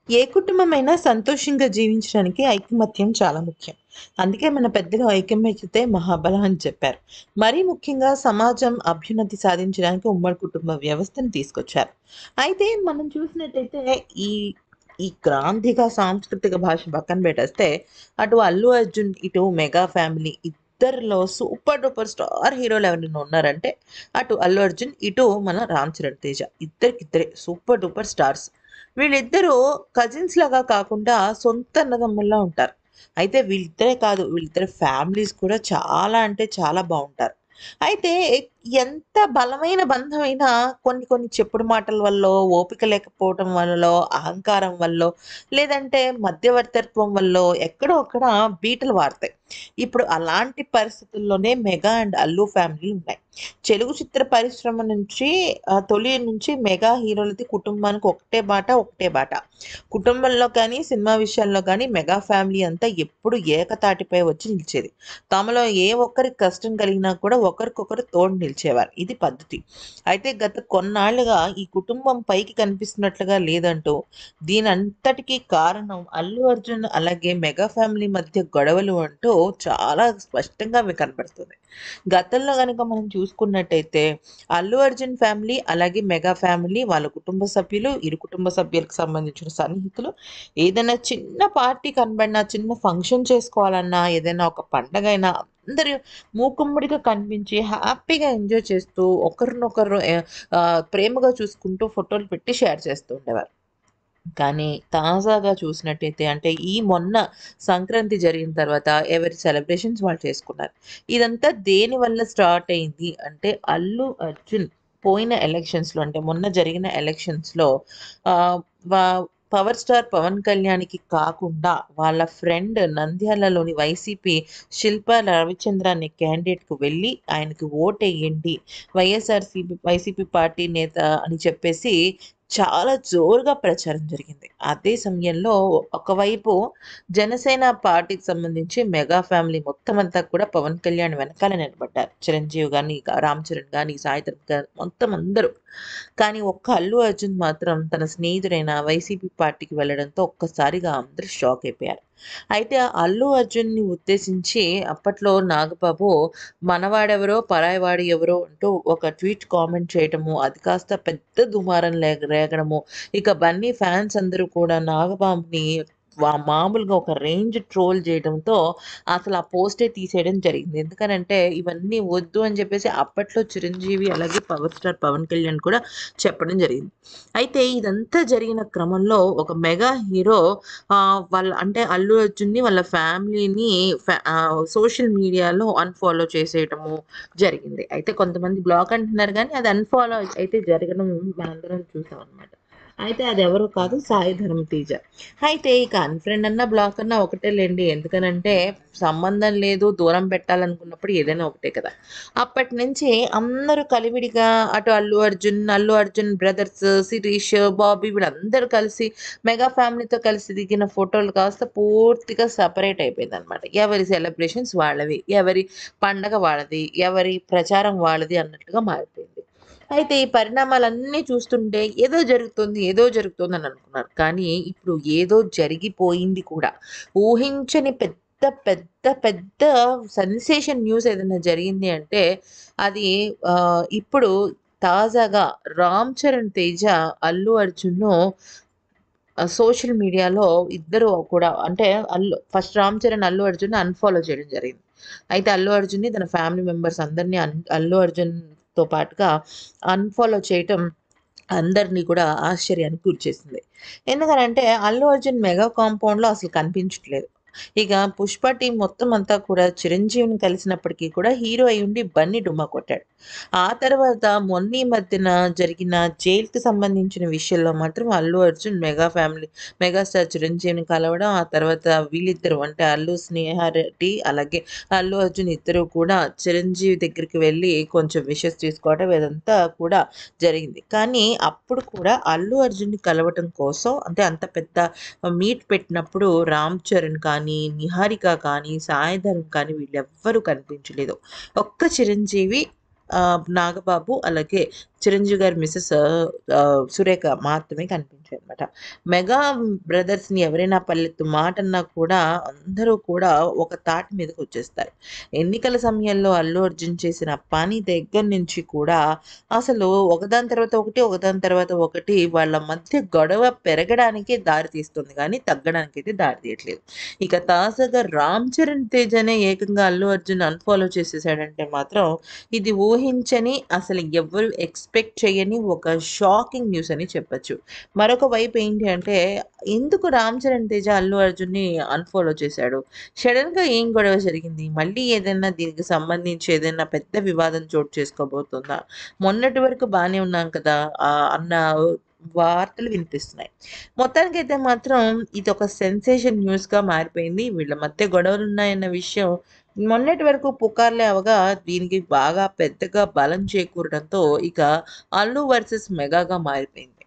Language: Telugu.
ఏ కుటుంబమైనా సంతోషంగా జీవించడానికి ఐకమత్యం చాలా ముఖ్యం. అందుకే మన పెద్దలు ఐకమత్యతే మహాబలం అని చెప్పారు. మరీ ముఖ్యంగా సమాజం అభ్యున్నతి సాధించడానికి ఉమ్మడి కుటుంబ వ్యవస్థను తీసుకొచ్చారు. అయితే మనం చూసినట్టయితే ఈ ఈ గ్రాంధిక సాంస్కృతిక భాష పక్కన పెట్టేస్తే అటు అల్లు అర్జున్, ఇటు మెగా ఫ్యామిలీ ఇద్దరిలో సూపర్ డూపర్ స్టార్ హీరోలు ఎవరైనా ఉన్నారంటే అటు అల్లు అర్జున్, ఇటు మన రామ్ చరణ్ తేజ. ఇద్దరికిద్దరే సూపర్ డూపర్ స్టార్స్. వీళ్ళిద్దరూ కజిన్స్ లాగా కాకుండా సొంత అన్నదమ్ముల్లా ఉంటారు. అయితే వీళ్ళిద్దరే కాదు, వీళ్ళిద్దరి ఫ్యామిలీస్ కూడా చాలా అంటే చాలా బావుంటారు. అయితే ఎంత బలమైన బంధమైనా కొన్ని కొన్ని చెప్పుడు మాటల వల్లో, ఓపిక లేకపోవటం వల్లో, అహంకారం వల్లో, లేదంటే మధ్యవర్తిత్వం వల్లో ఎక్కడో అక్కడ బీటలు వారుతాయి. ఇప్పుడు అలాంటి పరిస్థితుల్లోనే మెగా అండ్ అల్లు ఫ్యామిలీ ఉన్నాయి. తెలుగు చిత్ర పరిశ్రమ నుంచి తొలి నుంచి మెగా హీరోలది కుటుంబానికి ఒకటే బాట, ఒకటే బాట. కుటుంబంలో కానీ, సినిమా విషయాల్లో కానీ మెగా ఫ్యామిలీ అంతా ఎప్పుడు ఏకతాటిపై వచ్చి నిలిచేది. తమలో ఏ ఒక్కరికి కష్టం కలిగినా కూడా ఒకరికొకరు తోడు నిలిచేవారు. ఇది పద్ధతి. అయితే గత కొన్నాళ్లుగా ఈ కుటుంబం పైకి కనిపిస్తున్నట్లుగా లేదంటూ, దీనంతటికీ కారణం అల్లు అర్జున్ అలాగే మెగా ఫ్యామిలీ మధ్య గొడవలు అంటూ చాలా స్పష్టంగా కనబడుతుంది. గతంలో గనుక మనం చూసుకున్నట్టయితే అల్లు అర్జున్ ఫ్యామిలీ, అలాగే మెగా ఫ్యామిలీ వాళ్ళ కుటుంబ సభ్యులు, ఇరు కుటుంబ సభ్యులకు సంబంధించిన సన్నిహితులు ఏదైనా చిన్న పార్టీ కనబడినా, చిన్న ఫంక్షన్ చేసుకోవాలన్నా, ఏదైనా ఒక పండగైనా అందరూ మూకుమ్మడిగా కనిపించి హ్యాపీగా ఎంజాయ్ చేస్తూ ఒకరినొకరు ప్రేమగా చూసుకుంటూ ఫోటోలు పెట్టి షేర్ చేస్తూ ఉండేవారు. కానీ తాజాగా చూసినట్టయితే అంటే ఈ మొన్న సంక్రాంతి జరిగిన తర్వాత ఎవరి సెలబ్రేషన్స్ వాళ్ళు చేసుకున్నారు. ఇదంతా దేనివల్ల స్టార్ట్ అయింది అంటే అల్లు అర్జున్ పోయిన ఎలక్షన్స్‌లో అంటే మొన్న జరిగిన ఎలక్షన్స్‌లో ఆహ్, వా పవర్ స్టార్ పవన్ కళ్యాణ్‌కి కాకుండా వాళ్ళ ఫ్రెండ్ నంద్యాలలోని వైసీపీ శిల్పా రవిచంద్ర అనే క్యాండిడేట్‌కి వెళ్ళి ఆయనకి ఓటెయ్యండి. వైసీపీ పార్టీ నేత అని చెప్పేసి చాలా జోరుగా ప్రచారం జరిగింది. అదే సమయంలో ఒకవైపు జనసేన పార్టీకి సంబంధించి మెగా ఫ్యామిలీ మొత్తం అంతా కూడా పవన్ కళ్యాణ్ వెనకాల నిలబడ్డారు. చిరంజీవి గాని, రామ్ చరణ్ గాని, సాయి ధరమ్ గాని మొత్తం అందరూ. కానీ ఒక్క అల్లు అర్జున్ మాత్రం తన స్నేహితుడైన వైసీపీ పార్టీకి వెళ్ళడంతో ఒక్కసారిగా అందరూ షాక్ అయిపోయారు. అయితే ఆ అల్లు అర్జున్‌ని ఉద్దేశించి అప్పట్లో నాగబాబు మనవాడెవరో పరాయివాడు ఎవరో అంటూ ఒక ట్వీట్ కామెంట్ చేయటము, అది కాస్త పెద్ద దుమారం రేగడము. ఇక బన్నీ ఫ్యాన్స్ అందరూ కూడా నాగబాబుని మామూలుగా ఒక రేంజ్ ట్రోల్ చేయడంతో అసలు ఆ పోస్టే తీసేయడం జరిగింది. ఎందుకనంటే ఇవన్నీ వద్దు అని చెప్పేసి అప్పట్లో చిరంజీవి అలాగే పవర్ స్టార్ పవన్ కళ్యాణ్ కూడా చెప్పడం జరిగింది. అయితే ఇదంతా జరిగిన క్రమంలో ఒక మెగా హీరో వాళ్ళ అంటే అల్లు అర్జున్‌ని వాళ్ళ ఫ్యామిలీని సోషల్ మీడియాలో అన్‌ఫాలో చేసేయటము జరిగింది. అయితే కొంతమంది బ్లాక్ అంటున్నారు గానీ, అది అన్‌ఫాలో అయితే జరగడం మనందరం చూసామనమాట. అయితే అదెవరో కాదు సాయి ధరమ్ తేజ. అయితే ఇక అన్‌ఫ్రెండ్ అన్నా, బ్లాక్ అన్నా ఒకటే లెండి. ఎందుకనంటే సంబంధం లేదు, దూరం పెట్టాలనుకున్నప్పుడు ఏదైనా ఒకటే కదా! అప్పటినుంచి అందరూ కలివిడిగా అటు అల్లు అర్జున్ బ్రదర్స్, శిరీష్, బాబీ వీళ్ళందరూ కలిసి మెగా ఫ్యామిలీతో కలిసి దిగిన ఫోటోలు కాస్త పూర్తిగా సెపరేట్ అయిపోయిందనమాట. ఎవరి సెలబ్రేషన్స్ వాళ్ళవి, ఎవరి పండగ వాళ్ళది, ఎవరి ప్రచారం వాళ్ళది అన్నట్టుగా మారిపోయింది. అయితే ఈ పరిణామాలన్నీ చూస్తుంటే ఏదో జరుగుతుందని అనుకున్నారు. కానీ ఇప్పుడు ఏదో జరిగిపోయింది కూడా. ఊహించని పెద్ద, పెద్ద, పెద్ద సెన్సేషన్ న్యూస్ ఏదైనా జరిగింది అంటే అది ఇప్పుడు తాజాగా 'రామ్ చరణ్ తేజ', 'అల్లు అర్జున్‌ను' సోషల్ మీడియాలో ఇద్దరు కూడా అంటే ఫస్ట్ 'రామ్ చరణ్', 'అల్లు అర్జున్‌ని' అన్‌ఫాలో చేయడం జరిగింది. అయితే 'అల్లు అర్జున్‌ని' తన ఫ్యామిలీ మెంబర్స్ అందరిని 'అల్లు అర్జున్‌తో' పాటుగా అన్‌ఫాలో చేయటం అందరిని కూడా ఆశ్చర్యానికి గురిచేసింది. ఎందుకనంటే 'అల్లు అర్జున్' మెగా కాంపౌండ్‌లో అసలు కనిపించట్లేదు. ఇక 'పుష్ప' టీమ్ మొత్తం అంతా కూడా చిరంజీవిని కలిసినప్పటికీ కూడా హీరో అయ్యుండి బన్నీ డుమ్మా కొట్టాడు. ఆ తర్వాత మొన్న ఈ మధ్యన జరిగిన జైలుకి సంబంధించిన విషయంలో మాత్రం అల్లు అర్జున్ మెగాస్టార్ చిరంజీవిని కలవడం, ఆ తర్వాత వీళ్ళిద్దరూ అంటే అల్లు స్నేహారెడ్డి అలాగే అల్లు అర్జున్ ఇద్దరు కూడా చిరంజీవి దగ్గరికి వెళ్ళి కొంచెం విషెస్ తీసుకోవడం ఇదంతా కూడా జరిగింది. కానీ అప్పుడు కూడా అల్లు అర్జున్‌ని కలవటం కోసం అంటే అంత పెద్ద మీట్ పెట్టినప్పుడు 'రామ్ చరణ్' కానీ, 'నిహారిక' కానీ, 'సాయి ధరమ్' కానీ వీళ్ళెవ్వరూ కనిపించలేదు. ఒక్క చిరంజీవి, నాగబాబు అలాగే చిరంజీవి గారి మిసెస్ సురేఖ మాత్రమే కనిపించాయనమాట. మెగా బ్రదర్స్‌ని ఎవరైనా పల్లెత్తు మాటన్నా కూడా అందరూ కూడా ఒక తాటి మీదకొచ్చేస్తారు. ఎన్నికల సమయంలో అల్లు అర్జున్ చేసిన పని దగ్గర నుంచి కూడా అసలు ఒకదాని తర్వాత ఒకటి, ఒకదాని తర్వాత ఒకటి వాళ్ళ మధ్య గొడవ పెరగడానికే దారి తీస్తుంది గానీ, తగ్గడానికైతే దారి తీయట్లేదు. ఇక తాజాగా 'రామ్ చరణ్ తేజనే' ఏకంగా అల్లు అర్జున్ అన్‌ఫాలో చేసేసాడంటే మాత్రం ఇది ఊహించని, అసలు ఎవ్వరు ఎక్స్‌పెక్ట్ చేయని ఒక షాకింగ్ న్యూస్ అని చెప్పొచ్చు. మరొక వైపు ఏంటి అంటే, ఎందుకు 'రామ్ చరణ్ తేజ' అల్లు అర్జున్‌ని అన్‌ఫాలో చేశాడు? సడెన్‌గా ఏం గొడవ జరిగింది? మళ్ళీ ఏదైనా దీనికి సంబంధించి ఏదైనా పెద్ద వివాదం చోటు చేసుకోబోతుందా? మొన్నటి వరకు బానే ఉన్నాం కదా! అన్న వార్తలు వినిపిస్తున్నాయి. మొత్తానికైతే మాత్రం ఇదొక సెన్సేషన్ న్యూస్‌గా మారిపోయింది. వీళ్ళ మధ్య గొడవలున్నాయన్న విషయం మొన్నటి వరకు పుకార్లే అవగా దీనికి బాగా పెద్దగా బలం చేకూరడంతో ఇక 'అల్లు వర్సెస్ మెగా'గా మారిపోయింది.